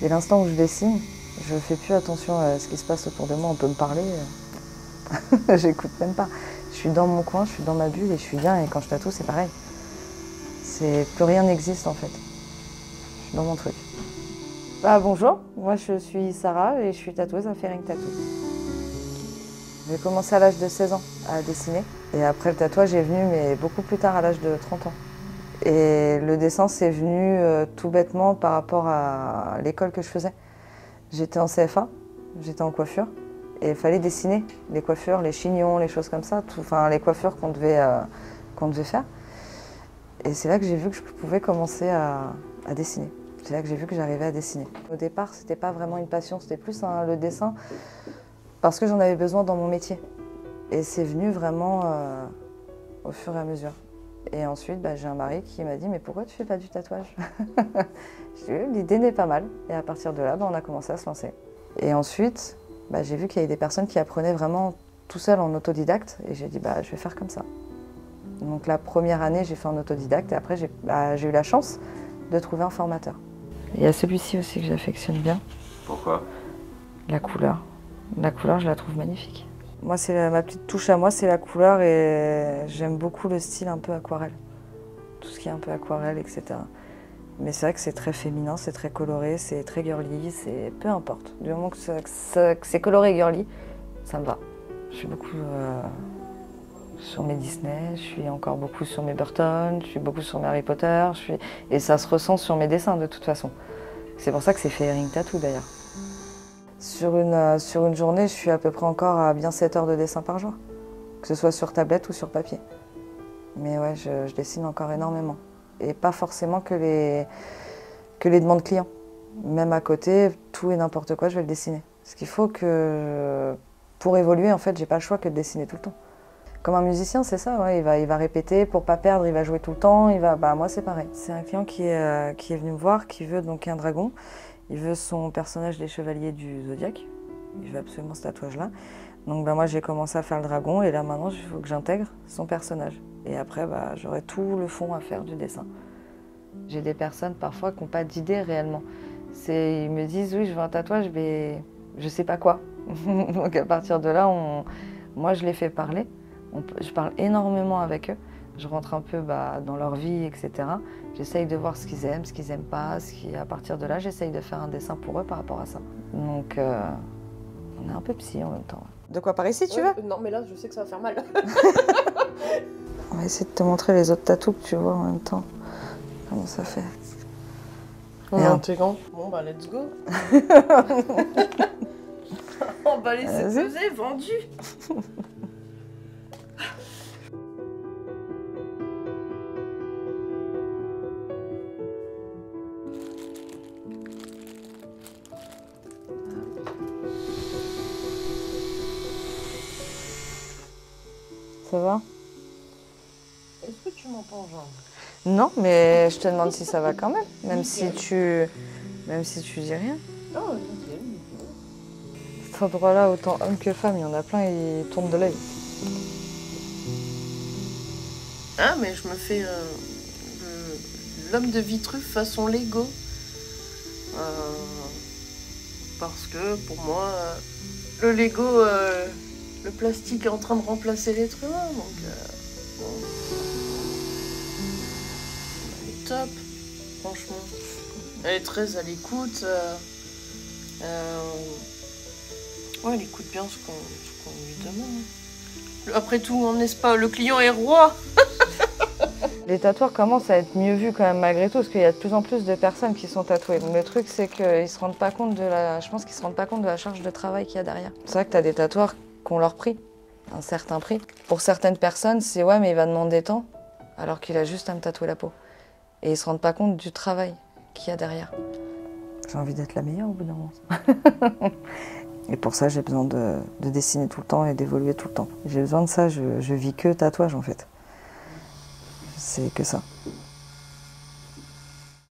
Dès l'instant où je dessine, je fais plus attention à ce qui se passe autour de moi. On peut me parler, j'écoute même pas. Je suis dans mon coin, je suis dans ma bulle et je suis bien. Et quand je tatoue, c'est pareil. Plus rien n'existe en fait. Je suis dans mon truc. Bonjour, moi je suis Sarah et je suis tatoueuse à Fairing Tattoo. J'ai commencé à l'âge de 16 ans à dessiner. Et après le tatouage est venu, mais beaucoup plus tard, à l'âge de 30 ans. Et le dessin, c'est venu tout bêtement par rapport à l'école que je faisais. J'étais en CFA, j'étais en coiffure, et il fallait dessiner les coiffures, les chignons, les choses comme ça, enfin les coiffures qu'on devait faire. Et c'est là que j'ai vu que je pouvais commencer à dessiner. C'est là que j'ai vu que j'arrivais à dessiner. Au départ, c'était pas vraiment une passion, c'était plus le dessin parce que j'en avais besoin dans mon métier. Et c'est venu vraiment au fur et à mesure. Et ensuite, j'ai un mari qui m'a dit « Mais pourquoi tu fais pas du tatouage ?» L'idée n'est pas mal. Et à partir de là, on a commencé à se lancer. Et ensuite, j'ai vu qu'il y avait des personnes qui apprenaient vraiment tout seul en autodidacte. Et j'ai dit « Je vais faire comme ça ». Donc la première année, j'ai fait en autodidacte. Et après, j'ai eu la chance de trouver un formateur. Il y a celui-ci aussi que j'affectionne bien. Pourquoi? La couleur. La couleur, je la trouve magnifique. Moi, c'est ma petite touche à moi, c'est la couleur et j'aime beaucoup le style un peu aquarelle. Tout ce qui est un peu aquarelle, etc. Mais c'est vrai que c'est très féminin, c'est très coloré, c'est très girly, c'est peu importe. Du moment que c'est coloré et girly, ça me va. Je suis beaucoup sur mes Disney, je suis encore beaucoup sur mes Burton, je suis beaucoup sur mes Harry Potter, et ça se ressent sur mes dessins de toute façon. C'est pour ça que c'est Fairing Tattoo d'ailleurs. Sur une journée, je suis à peu près encore à bien 7 heures de dessin par jour, que ce soit sur tablette ou sur papier. Mais ouais, je dessine encore énormément. Et pas forcément que les demandes clients. Même à côté, tout et n'importe quoi, je vais le dessiner. Parce qu'il faut que, pour évoluer, en fait, j'ai pas le choix que de dessiner tout le temps. Comme un musicien, c'est ça, ouais, il va répéter pour pas perdre, il va jouer tout le temps, moi c'est pareil. C'est un client qui est venu me voir, qui veut donc un dragon. Il veut son personnage des Chevaliers du Zodiaque. Il veut absolument ce tatouage-là. Donc moi j'ai commencé à faire le dragon et là maintenant il faut que j'intègre son personnage. Et après j'aurai tout le fond à faire du dessin. J'ai des personnes parfois qui n'ont pas d'idée réellement. Ils me disent oui je veux un tatouage mais je sais pas quoi. Donc à partir de là, moi je les fais parler. Je parle énormément avec eux. Je rentre un peu dans leur vie, etc. J'essaye de voir ce qu'ils aiment, ce qu'ils n'aiment pas. À partir de là, j'essaye de faire un dessin pour eux par rapport à ça. Donc, on est un peu psy en même temps. De quoi, par ici, tu veux? Non, mais là, je sais que ça va faire mal. On va essayer de te montrer les autres tatous que tu vois en même temps. Comment ça fait. Intriguant. Bon, let's go. Emballé, c'est pesé, vendu. Ça va? Est-ce que tu m'entends, Jean? Non, mais je te demande si ça va quand même. Même si tu dis rien. Oh, nickel. Cet endroit-là, autant homme que femme, il y en a plein, ils tournent de l'œil. Ah, mais je me fais l'homme de Vitruve façon Lego. Parce que pour moi, le Lego, le plastique est en train de remplacer l'être humain. Donc, bon. Elle est top, franchement. Elle est très à l'écoute. Ouais, elle écoute bien ce qu'on lui demande. Après tout, n'est-ce pas, le client est roi. Les tatoueurs commencent à être mieux vus quand même malgré tout, parce qu'il y a de plus en plus de personnes qui sont tatouées. Donc le truc, c'est qu'ils se rendent pas compte je pense qu'ils se rendent pas compte de la charge de travail qu'il y a derrière. C'est vrai que tu as des tatoueurs qui ont leur prix, un certain prix. Pour certaines personnes, c'est ouais, mais il va demander tant, alors qu'il a juste à me tatouer la peau. Et ils se rendent pas compte du travail qu'il y a derrière. J'ai envie d'être la meilleure au bout d'un moment. Et pour ça, j'ai besoin de dessiner tout le temps et d'évoluer tout le temps. J'ai besoin de ça, je vis que tatouage en fait. C'est que ça.